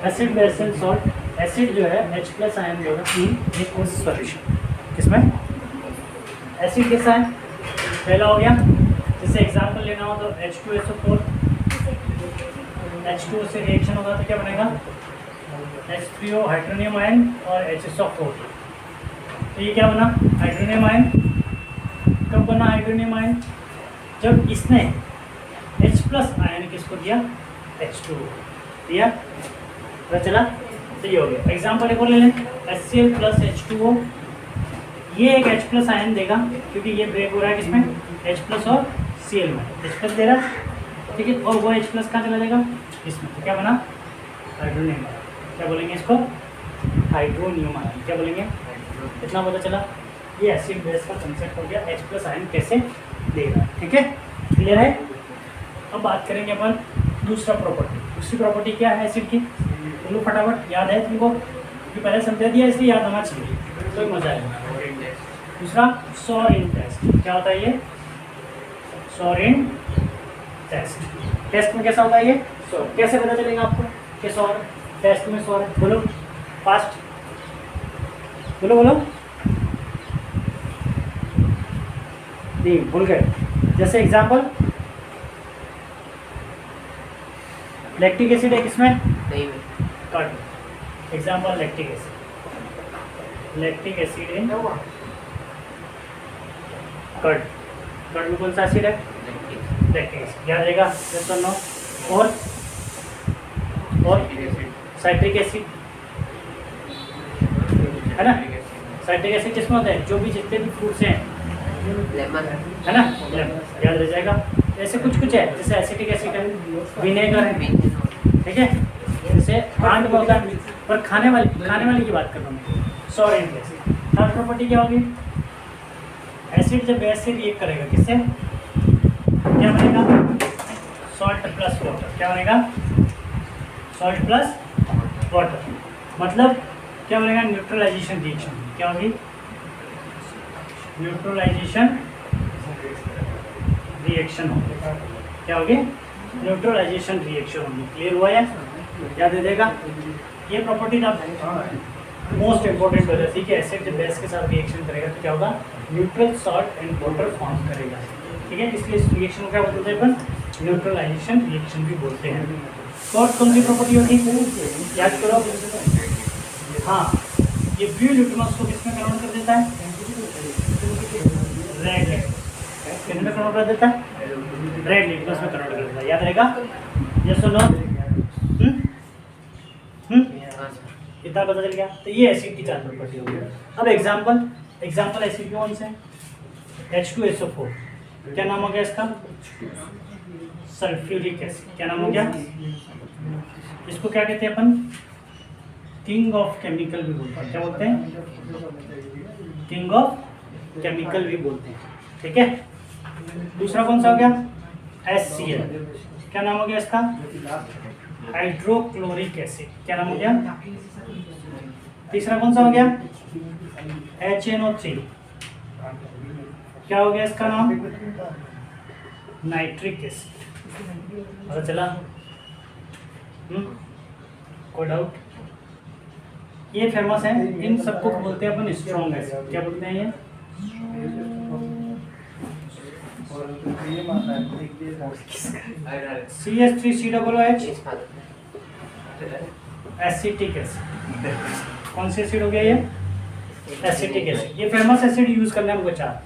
Acid base and salt. Acid जो है H plus ion जो है इन एक्वस सॉल्यूशन। किसमें एसिड कैसा है? पहला हो गया, जैसे एग्जांपल लेना हो तो H2SO4, H2O से रिएक्शन होगा तो क्या बनेगा? H3O हाइड्रोनियम आयन और HSO4। तो ये क्या बना? Hydronium ion. कब बना हाइड्रोनियम आयन? जब इसने H प्लस आयन किसको दिया? H2O दिया। पता चला? तो ये हो गया। एग्जाम्पल एक और ले लें, HCl प्लस H2O। ये एक H प्लस आयन देगा क्योंकि ये ब्रेक हो रहा है किसमें? H प्लस और Cl में H प्लस दे रहा है, ठीक है। और वो H प्लस कहाँ चला जाएगा? इसमें। तो क्या बना? Hydronium ion. क्या बोलेंगे इसको? Hydronium ion. क्या बोलेंगे? इतना पता चला। ये एसिड बेस का कंसेप्ट हो गया, H प्लस आयन कैसे देगा, ठीक है। क्लियर है? अब बात करेंगे अपन दूसरा प्रॉपर्टी। दूसरी प्रॉपर्टी क्या है एसिड की? बोलो फटाफट, याद है तुमको? क्योंकि पहले समझा दिया इसलिए याद होना चाहिए, तो मजा आएगा। दूसरा सॉरिन टेस्ट। क्या होता है ये? सॉरिन टेस्ट। टेस्ट में कैसा होता है ये? कैसे पता चलेगा आपको कि सॉर टेस्ट में सॉर? बोलो फास्ट, बोलो बोलो। नहीं भूल गए। जैसे एग्जांपल लैक्टिक एसिड है किसमें? नहीं में। Curd. Example lactic acid. Lactic acid in curd. Curd में कौन सा एसिड है? Lactic acid. याद रहेगा? यस और नो? और साइट्रिक एसिड है ना? साइट्रिक एसिड किसमें होता है? जो भी जितने भी फ्रूट्स हैं, लेमन है ना, लेमन। याद रह जाएगा। ऐसे कुछ कुछ है, जैसे एसिटिक एसिड है, विनेगर है, ठीक है। जैसे आंट में होता है, पर खाने वाली की बात कर रहा हूँ। Sorry acid. थर्ड प्रॉपर्टी क्या होगी? एसिड जब बेस से रिएक्ट करेगा किससे? क्या बनेगा? Salt plus water. क्या बनेगा? Salt plus water. मतलब क्या बनेगा? Neutralization reaction. क्या होगी? न्यूट्रलाइजेशन रिएक्शन होगी। क्या होगी? न्यूट्रलाइजेशन रिएक्शन होगी। क्लियर हुआ है? याद दे देगा। ये प्रॉपर्टी अब मोस्ट इंपॉर्टेंट हो जाती है कि एसिड जब बेस के साथ रिएक्शन करेगा तो क्या होगा? Neutral salt and water form करेगा, ठीक है। इसलिए इस रिएक्शन को क्या बोलते हैं अपन? न्यूट्रलाइजेशन रिएक्शन भी बोलते हैं। तो और कौन सी प्रॉपर्टी होती है? याद करो। हाँ, ये ब्लू लिटमस को किसमें कन्वर्ट कर देता है? Red litmus. किसमें कन्वर्ट कर देता है? रेड लिटमस में कन्वर्ट कर देता है। याद रहेगा? यस और नो? इतना पता चल गया। तो ये एसिड की चार प्रॉपर्टी होगी। अब एग्जांपल एसिड कौन से? H2SO4। क्या नाम हो गया इसका? Sulphuric acid. क्या नाम हो गया? इसको क्या कहते हैं अपन? किंग ऑफ केमिकल भी बोलते हैं। क्या बोलते हैं? किंग ऑफ केमिकल भी बोलते हैं, ठीक है। दूसरा कौन सा हो गया? HCl। क्या नाम हो गया इसका? Hydrochloric acid. क्या नाम हो गया? तीसरा कौन सा हो गया? HNO3। क्या हो गया इसका नाम? Nitric acid. पता चला? कोई डाउट? ये फेमस है। इन सबको बोलते हैं अपन स्ट्रॉन्ग एसिड। क्या बोलते हैं ये? CH3COOH acetic acid. कौन सी एसिड हो गया ये? Acetic acid. ये फेमस एसिड यूज करना है हमको चार।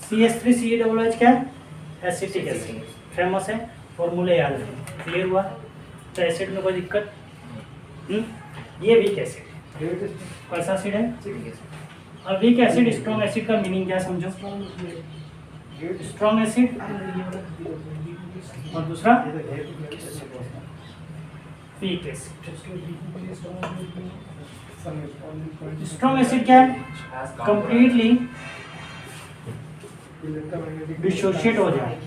CH3COOH क्या है? Acetic acid. फेमस है, फॉर्मूले याद रखें। क्लियर हुआ? तो एसिड में कोई दिक्कत? ये वीक एसिड। कौन सा एसिड है? और वीक एसिड स्ट्रॉन्ग एसिड का मीनिंग क्या समझो? स्ट्रॉन्ग एसिड और दूसरा वीक एसिड। स्ट्रॉन्ग एसिड क्या है? कंप्लीटली डिसोशिएट हो जाए।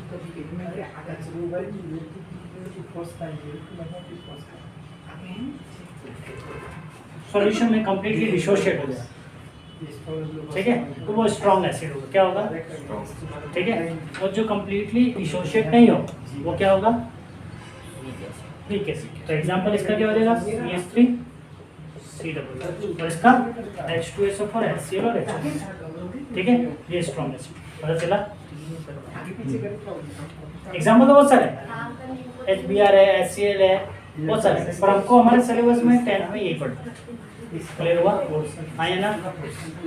सॉल्यूशन में कंप्लीटली डिसोशिएट हो जाए, ठीक है। तो वो स्ट्रॉन्ग एसिड होगा। क्या होगा? ठीक है। और जो कंप्लीटली डिसोशिएट नहीं हो वो क्या होगा? Weak acid. तो एग्जांपल इसका क्या हो जाएगा, CH3 CH और इसका H2SO4 HCl और H2। ठीक है, ये स्ट्रॉन्ग एसिड पता चला। एग्जांपल तो बहुत सारे हैं, HBr है, HCl है, बहुत सारे, पर हमको हमारे सिलेबस में 10th में यही पढ़ना है। क्लियर हुआ? हाँ या ना?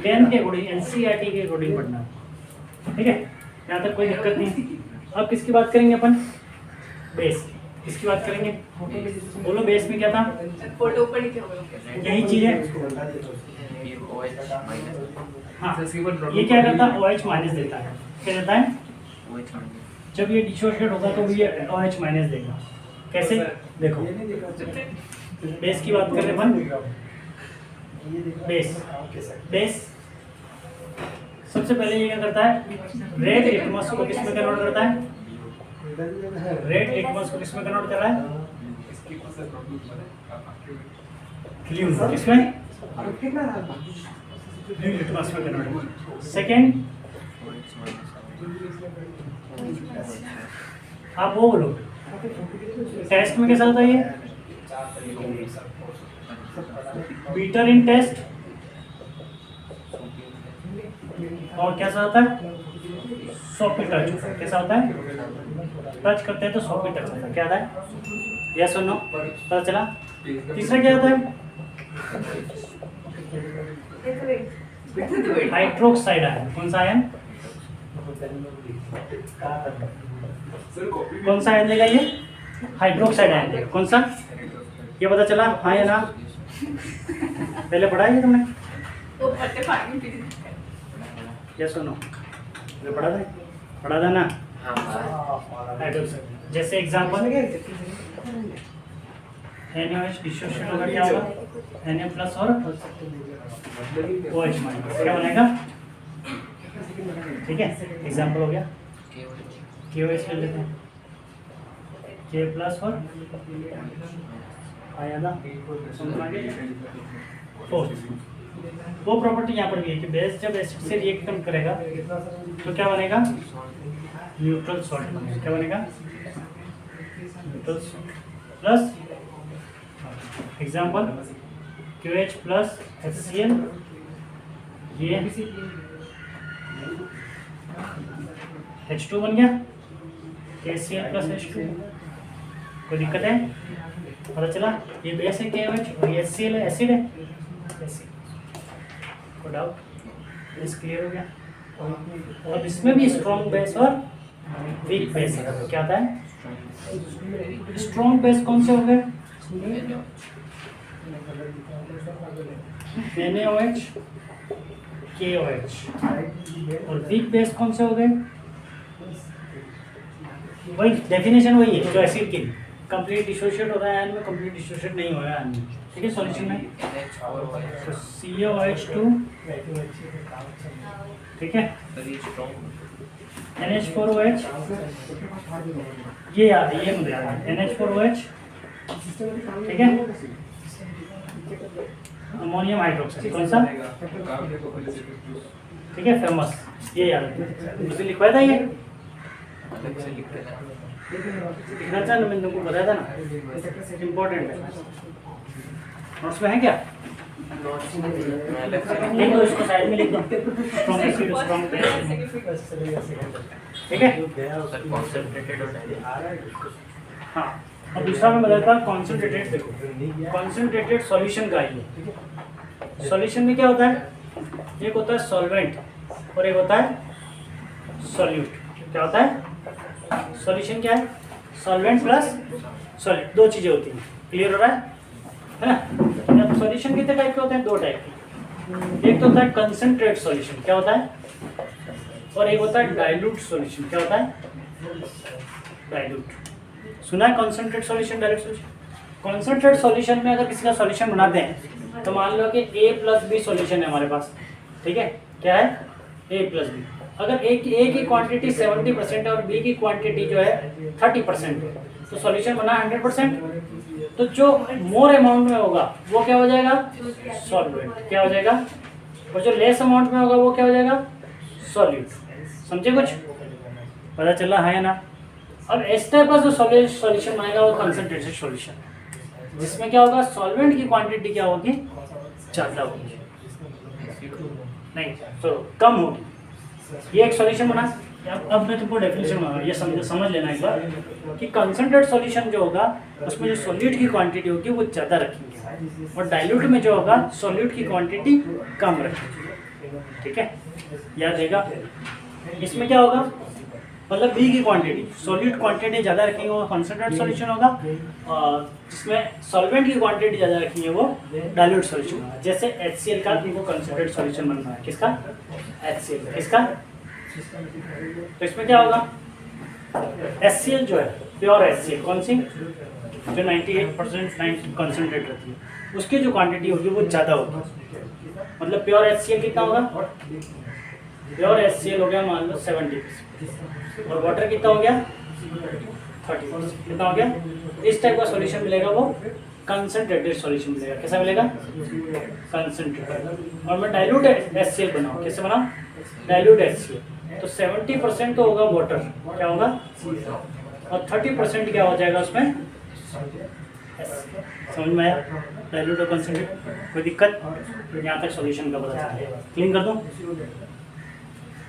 10 के अकॉर्डिंग NCERT के अकॉर्डिंग पढ़ना है। ठीक है, यहाँ तक कोई दिक्कत नहीं। अब किसकी बात करेंगे अपन? बेस। किसकी बात करेंगे? बोलो बेस में क्या था? यही चीज है। हाँ, ये क्या करता है? OH माइनस देता है। क्या देता है? जब ये डिसोशिएट होगा तो ये OH माइनस देगा। कैसे? देखो, बेस की बात कर रहे अपन। बेस सबसे पहले ये क्या करता है? रेड लिटमस को किस में कन्वर्ट करता है? रेड लिटमस को किस में कन्वर्ट कर रहा है? ब्लू किसमें? ब्लू लिटमस में कन्वर्ट। सेकेंड, आप वो बोलो, टेस्ट में कैसा होता है ये? बीटर इन टेस्ट, और कैसा होता है? Soft touch. कैसा होता है? टच करते हैं तो सॉफ्ट टच होता है। क्या होता है? यस और नो? पता चला। तीसरा क्या होता है? Hydroxide ion. कौन सा आयन? कौन सा आयन देगा ये? हाइड्रोक्साइड आयन देगा। कौन सा? ये पता चला? हाँ या ना? पहले पढ़ा है तुमने? यस और नो? पढ़ा था ना? हाइड्रोक्साइड। जैसे एग्जांपल NaOH डिसोसिएट होगा, क्या होगा? Na प्लस और OH माइनस, क्या बनेगा? ठीक है, एग्जांपल हो गया। KOH ले लेते हैं, K प्लस और आया ना, वो प्रॉपर्टी यहाँ पर भी है कि बेस जब एसिड से रिएक्ट करेगा तो क्या बनेगा? न्यूट्रल सॉल्ट बनेगा। क्या बनेगा? Neutral salt plus example QH plus HCl, ये H2 बन गया, KCl प्लस H2। कोई दिक्कत है? पता चला? ये बेस है KOH और ये HCl है, एसिड है। कोई डाउट? बेस क्लियर हो गया। और इसमें भी स्ट्रॉन्ग बेस और वीक बेस है। तो क्या आता है? स्ट्रॉन्ग बेस कौन से हो गए? NaOH, KOH। और वीक बेस कौन से हो गए? वही डेफिनेशन वही है जो एसिड की, कंप्लीट डिसोशिएट हो रहा है आयन में, कंप्लीट डिसोशिएट नहीं हो रहा है आयन में। ठीक है, सॉल्यूशन में तो COH2, ठीक है, NH4OH, ये याद है, ये मुझे याद है, NH4OH, ठीक है, अमोनियम हाइड्रोक्साइड। कौन सा? ठीक है, फेमस, ये याद है, मुझे लिखवाया था ये, लिखना था ना, मैंने तुमको बताया था ना, इम्पोर्टेंट है। नोट्स में है क्या? लिख दो इसको, साइड में लिख दो, ठीक है। हाँ, अब दूसरा मैं बताता हूँ कॉन्सेंट्रेटेड। देखो, कॉन्सेंट्रेटेड सॉल्यूशन का ही सॉल्यूशन में क्या होता है? एक होता है सॉल्वेंट और एक होता है सॉल्यूट। क्या होता है? सॉल्यूशन क्या है? सॉल्वेंट प्लस सॉल्यूट, दो चीजें होती हैं। क्लियर हो रहा है ना? अब सॉल्यूशन कितने टाइप के होते हैं? दो टाइप के। एक तो होता है कंसंट्रेट सॉल्यूशन, क्या होता है? और एक होता है डाइल्यूट सॉल्यूशन। क्या होता है? डाइल्यूट। सुना है concentrate solution, dilute solution? Concentrate solution में अगर किसी का सॉल्यूशन बनाते हैं तो मान लो कि A प्लस बी सॉल्यूशन है हमारे पास, ठीक है, क्या है? A plus B. अगर A की क्वांटिटी 70% है और B की क्वांटिटी जो है 30% है, तो सॉल्यूशन बना 100%। तो जो मोर अमाउंट में होगा वो क्या हो जाएगा? सॉल्वेंट। क्या हो जाएगा? और जो लेस अमाउंट में होगा वो क्या हो जाएगा? सॉल्यूट। समझे कुछ? पता चला है ना? अब इस टाइप का जो सॉल्यूशन बनेगा वो कंसंट्रेटेड सॉल्यूशन, जिसमें क्या होगा, सॉल्वेंट की क्वांटिटी क्या होगी, ज़्यादा होगी, नहीं तो कम होगी। ये एक सॉल्यूशन बना। अब मैं तुमको डेफिनेशन बना, ये समझ लेना एक बार कि कंसंट्रेट सॉल्यूशन जो होगा उसमें जो सॉल्यूट की क्वांटिटी होगी वो ज़्यादा रखेंगे, और डाइल्यूट में जो होगा सॉल्यूट की क्वांटिटी कम रखेंगे। ठीक है, याद रहेगा। इसमें क्या होगा, मतलब बी की क्वांटिटी, सॉल्यूट क्वांटिटी ज़्यादा रखेंगे वो कंसंट्रेट सॉल्यूशन होगा, और जिसमें सॉल्वेंट की क्वांटिटी ज़्यादा रखेंगे वो डाइल्यूट सॉल्यूशन होगा। जैसे HCl का तुमको कंसंट्रेट सॉल्यूशन बनना है, किसका, HCl, किसका। तो इसमें क्या होगा, HCl जो है प्योर HCl, कौन सी, जो 98% कंसंट्रेट रहती है, उसकी जो क्वांटिटी होगी वो ज़्यादा होगी। मतलब प्योर HCl कितना होगा, प्योर HCl हो गया मान लो 70%, और वाटर कितना हो गया 30%, कितना हो गया। इस टाइप का सॉल्यूशन मिलेगा वो कंसंट्रेटेड सॉल्यूशन मिलेगा। कैसा मिलेगा, कंसंट्रेटेड। और मैं डाइल्यूट HCl बनाऊँ, कैसे बनाऊँ, डाइल्यूट HCl, तो 70% तो होगा वाटर, क्या होगा, और 30% क्या हो जाएगा उसमें, समझ में आया, डाइल्यूट और कंसंट्रेट। कोई दिक्कत, यहाँ तक सॉल्यूशन का पता चला, क्लीन कर दूँ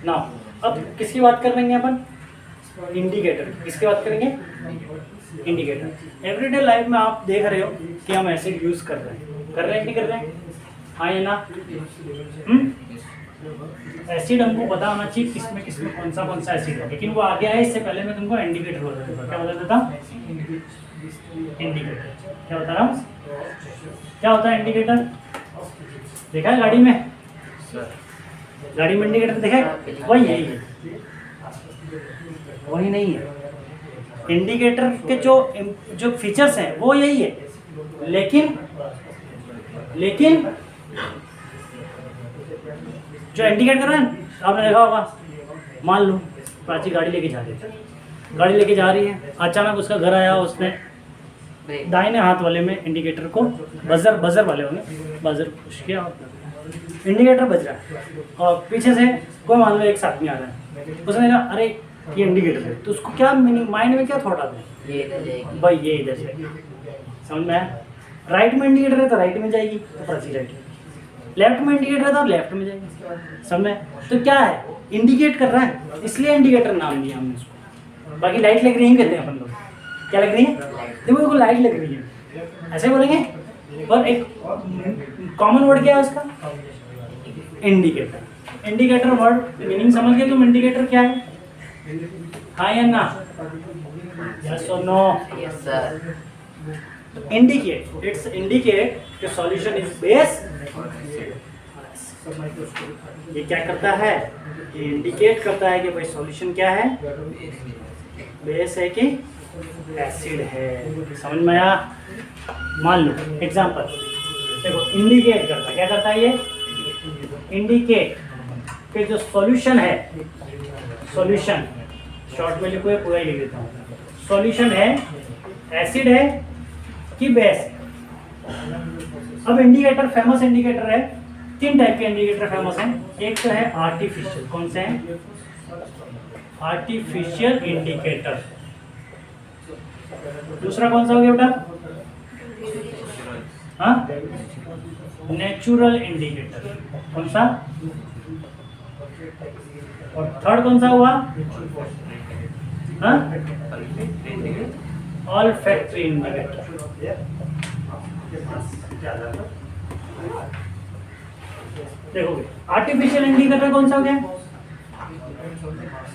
ना। अब किसकी बात कर लेंगे अपन, इंडिकेटर, किसकी बात करेंगे, इंडिकेटर। एवरीडे लाइफ में आप देख रहे हो कि हम एसिड यूज कर रहे हैं कि नहीं कर रहे हैं, हाँ या ना। एसिड हमको पता होना चाहिए किसमें कौन सा एसिड है, लेकिन वो आगे आए इससे पहले मैं तुमको इंडिकेटर बता दूंगा। क्या बता देता, इंडिकेटर क्या बता रहा हूँ, क्या होता है इंडिकेटर, देखा है गाड़ी में, गाड़ी में इंडिकेटर देखा है, वही यही है, वही नहीं है। इंडिकेटर के जो फीचर्स हैं वो यही है, लेकिन जो इंडिकेट कर रहा है, आपने देखा होगा, मान लो प्राची गाड़ी लेके जा रही है, अचानक उसका घर आया, उसने दाहिने हाथ वाले में इंडिकेटर को बजर वाले होंगे, बजर पुश किया, इंडिकेटर बज रहा है, और पीछे से कोई मान लो एक आदमी आ रहा है, उसने कहा अरे ये इंडिकेटर है, तो उसको क्या मीनिंग, माइंड में क्या थॉट आता है, भाई ये इधर जाएगी, समझ में आया। राइट में इंडिकेटर है तो राइट में जाएगी, तो प्राची राइट, लेफ्ट में इंडिकेटर है तो लेफ्ट में जाएगी, समझ में। तो क्या है, इंडिकेट कर रहा है, इसलिए इंडिकेटर नाम दिया हमने उसको। बाकी लाइट लग रही है कहते हैं अपन लोग, क्या लग रही है, देखो देखो लाइट लग रही है, ऐसे बोलेंगे। और एक कॉमन वर्ड क्या है उसका, इंडिकेटर। इंडिकेटर वर्ड मीनिंग समझ गए तुम, इंडिकेटर क्या है, हाँ या ना, यस और no, yes sir. Indicate, it's indicate कि सॉल्यूशन इज बेस। ये क्या करता है, ये इंडिकेट करता है कि भाई सॉल्यूशन क्या है, बेस है कि एसिड है, समझ में आया। मान लो एग्जांपल देखो, इंडिकेट करता है, क्या करता है ये, इंडिकेट कि जो सॉल्यूशन है, सॉल्यूशन शॉर्ट में लिखो, पूरा ही लिख देता हूँ, सॉल्यूशन है एसिड है कि बेस है। अब इंडिकेटर, फेमस इंडिकेटर है, 3 टाइप के इंडिकेटर फेमस हैं। एक तो है आर्टिफिशियल, कौन से हैं, आर्टिफिशियल इंडिकेटर। दूसरा कौन सा हो गया बेटा, हाँ, नेचुरल इंडिकेटर, कौन सा, और थर्ड कौन सा हुआ, हाँ, ऑल्फैक्टरी इंडिकेटर। देखोगे आर्टिफिशियल इंडिकेटर कौन सा हो गया,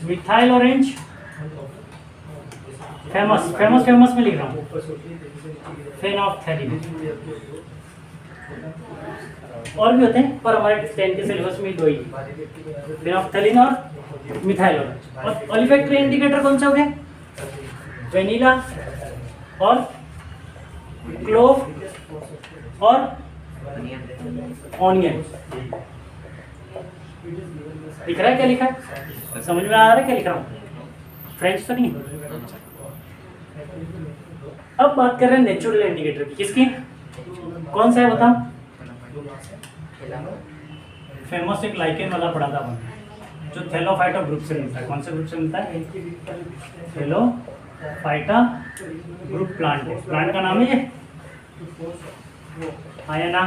मिथाइल ऑरेंज, फेमस में लिख रहा हूँ, फेनोल्फथैलीन, और भी होते हैं पर हमारे 10 के सिलेबस में 2 ही, फेनोल्फथैलीन और मिथाइल ऑरेंज। और ऑल्फैक्टरी इंडिकेटर कौन सा हो गया, वेनिला और क्लोव और ऑनियन। दिख रहा है क्या लिखा है, समझ में आ रहा है क्या लिख रहा हूँ, फ्रेंच तो नहीं। अब बात कर रहे हैं नेचुरल इंडिकेटर की, किसकी, कौन सा है बताओ, फेमस एक लाइकेन वाला पड़ा था जो थैलोफाइटा ग्रुप से मिलता है। कौन से ग्रुप से मिलता है, थैलो फाइटा ग्रुप प्लांट है, प्लांट का नाम है ये, हाँ या ना,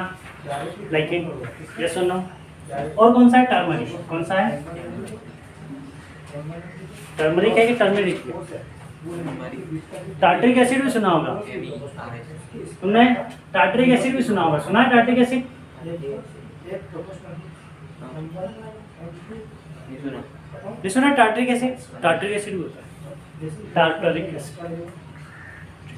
लाइक इट, यस और नो। और कौन सा है? टर्मरिक। कौन सा है? टर्मरिक है कि टर्मरिक? टार्टरिक एसिड भी सुना होगा तुमने, टार्टरिक एसिड भी सुना होगा, सुना है टार्टरिक एसिड? ये सुना टार्टरिक एसिड? टार्टरिक एसिड भी होता है, टार्टरिक एसिड।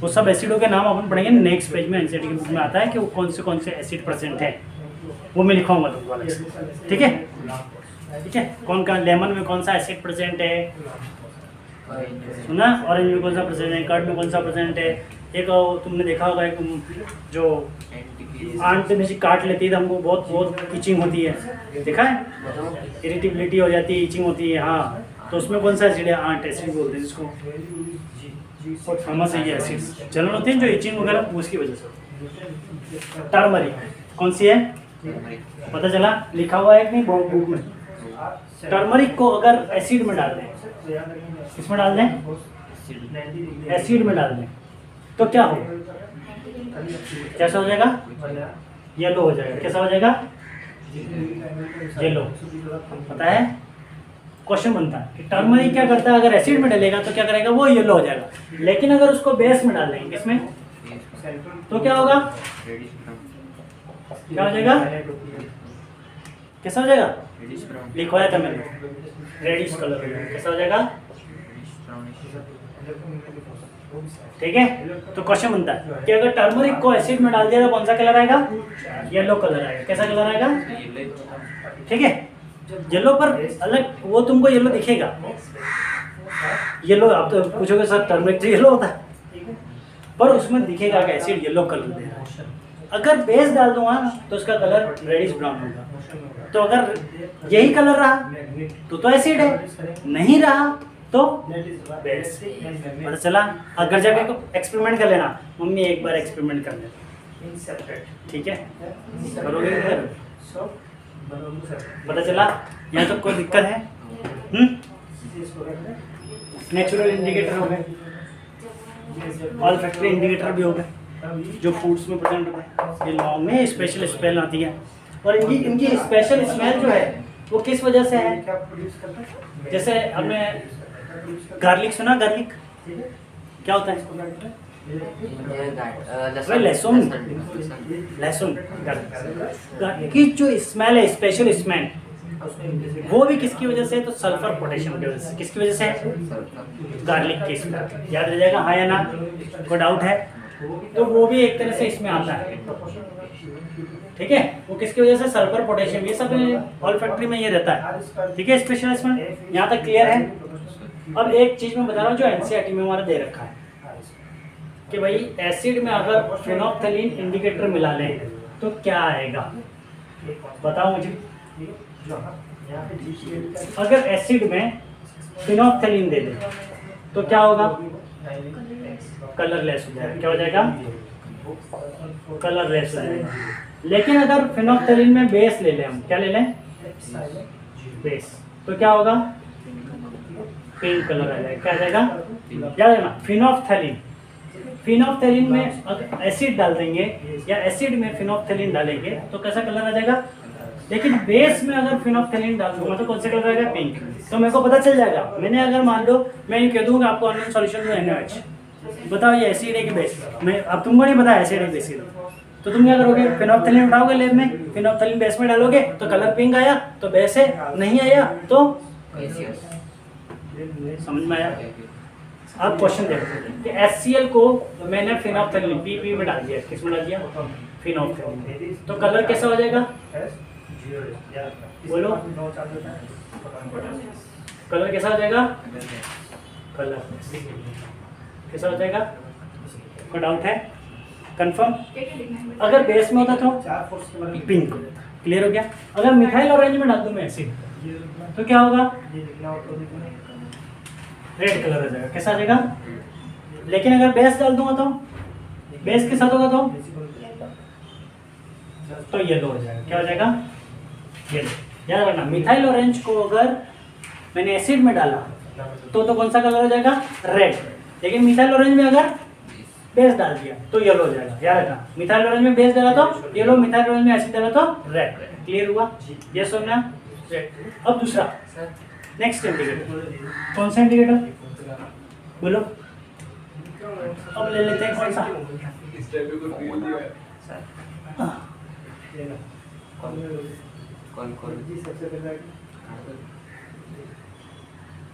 वो सब एसिडों के नाम अपन पढ़ेंगे नेक्स्ट पेज में, एनसीईआरटी की बुक में आता है कि वो कौन से एसिड प्रेजेंट है, वो मैं लिखाऊंगा तुमको अलग से, ठीक है? ठीक है, कौन का लेमन में कौन सा एसिड प्रेजेंट है, सुना? ऑरेंज में कौन सा प्रेजेंट है, कर्ड में कौन सा प्रेजेंट है। एक तुमने देखा होगा एक जो आंट से काट लेती है तो हमको बहुत इचिंग होती है, देखा है? इरिटेबिलिटी हो जाती है, इचिंग होती है, हाँ, तो उसमें कौन सा एसिड है? आंट एसिड बोलते हैं जिसको, बहुत फेमस है ये एसिड, जनरल होते हैं जो इचिंग वगैरह उसकी वजह से। टर्मरिक कौन सी है? पता चला? लिखा हुआ है कि नहीं बुक में? टर्मरिक को अगर एसिड में डाल दें, किसमें डाल दें? एसिड में डाल दें तो क्या हो? कैसा हो जाएगा? येलो हो जाएगा। कैसा हो जाएगा? येलो। पता है? क्वेश्चन बनता है कि टर्मरिक क्या करता है, अगर एसिड में डालेगा तो क्या करेगा? वो येलो हो जाएगा। लेकिन अगर उसको बेस में डाल देंगे, किसमें, तो क्या होगा? क्या हो जाएगा? कैसा हो जाएगा? लिखवाया था मैंने, रेडिश कलर हो जाएगा। कैसा हो जाएगा? ठीक है, तो क्वेश्चन बनता है कि अगर टर्मरिक को एसिड में डाल दिया तो कौन सा कलर आएगा? येलो कलर आएगा। कैसा कलर आएगा? ठीक है, येलो पर अलग, वो तुमको येलो दिखेगा, येलो। आप तो पूछोगे सर टर्मरिक तो येलो होता है, पर उसमें दिखेगा कि एसिड येलो कलर दे रहा है। अगर बेस डाल दूंगा तो उसका कलर रेडिश ब्राउन होगा। तो अगर यही कलर रहा तो एसिड है, नहीं रहा तो बेस। पता चला? अगर जब एक्सपेरिमेंट कर लेना, मम्मी एक बार एक्सपेरिमेंट कर लेना, ठीक है? करोगे? पता चला? यहाँ तो कोई दिक्कत है? नेचुरल इंडिकेटर हो गए, ऑल फैक्ट्री इंडिकेटर भी हो गए, जो फूड्स में प्रेजेंट होते हैं। ये लॉन्ग में स्पेशल स्मेल आती है, और इनकी स्पेशल स्मेल जो है वो किस वजह से है? जैसे हमने गार्लिक सुना, गार्लिक क्या होता है? लहसुन, लहसुन गार्लिक की जो स्मेल है, स्पेशल स्मेल, वो भी किसकी वजह से? तो सल्फर पोटेशियम की वजह से। किसकी वजह से? गार्लिक की स्मेल। याद रह जाएगा, हाँ या ना? कोई डाउट है? तो वो भी एक तरह से इसमें आता है, ठीक है? वो किसकी वजह से? सल्फर पोटेशियम, ये सब ऑल फैक्ट्री में ये रहता है, ठीक है? स्पेशल इसमें यहाँ तक क्लियर है? अब एक चीज मैं बता रहा हूँ जो एनसीईआरटी में हमारा दे रखा है कि भाई एसिड में अगर फिनोल्फ्थेलीन इंडिकेटर मिला लें तो क्या आएगा, बताओ मुझे। अगर एसिड में फिनोल्फ्थेलीन दे दें तो क्या होगा? कलरलेस हो जाएगा। क्या हो जाएगा? कलरलेस हो जाएगा। लेकिन अगर फिनोल्फ्थेलीन में बेस ले लें, हम क्या ले लें? बेस, तो क्या होगा? पिंक कलर आ जाएगा। क्या आ जाएगा? याद रखना, फिनोल्फ्थेलीन, फिनोल्फ्थेलीन में अगर एसिड डाल देंगे या एसिड में फिनोल्फ्थेलीन डालेंगे तो कैसा कलर आ जाएगा? लेकिन बेस में अगर फिनोल्फ्थेलीन डाल दूंगा तो कौन सा कलर आएगा? पिंक। तो मेरे को पता चल जाएगा। मैंने अगर मान लो मैं ये कह दूंगा आपको अननोन सॉल्यूशन में NaOH, बताओ ये एसिड है कि बेस? मैं अब तुमको नहीं पता एसिड है बेस, तो तुम क्या करोगे? फिनोल्फ्थेलीन उठाओगे लैब में, फिनोल्फ्थेलीन बेस में डालोगे तो कलर पिंक आया तो बेस है, नहीं आया तो समझ में आया? अब क्वेश्चन देखो कि HCl को मैंने फिनोल्फ्थेलीन PP में डाल दिया, किसमें डाल दिया? फिनोल्फ्थेलीन, तो कलर कैसा हो जाएगा? बोलो, कलर कैसा हो जाएगा? कलर कैसा हो जाएगा? कोई डाउट है? कंफर्म? अगर बेस में होता तो पिंक। क्लियर हो गया? अगर मिथाइल ऑरेंज में डाल दूं मैं एसिड तो क्या होगा? रेड कलर हो जाएगा। कैसा आ जाएगा? लेकिन अगर बेस डाल दूंगा तो बेस के साथ होगा तो येलो हो जाएगा। क्या हो जाएगा? येलो। याद रखना, मिथाइल ऑरेंज को अगर मैंने एसिड में डाला तो कौन सा कलर हो जाएगा? रेड। लेकिन मिथाइल ऑरेंज में अगर बेस डाल दिया तो येलो हो जाएगा, याद रखना। मिथाइल ऑरेंज में बेस डाला तो येलो, मिथाइल ऑरेंज में एसिड डाला तो रेड। क्लियर हुआ? यस और नो? अब दूसरा नेक्स्ट इंडिकेटर, कौन सा इंडिकेटर बोलो? अब ले लेते हैं कौन सा? कौन कौन?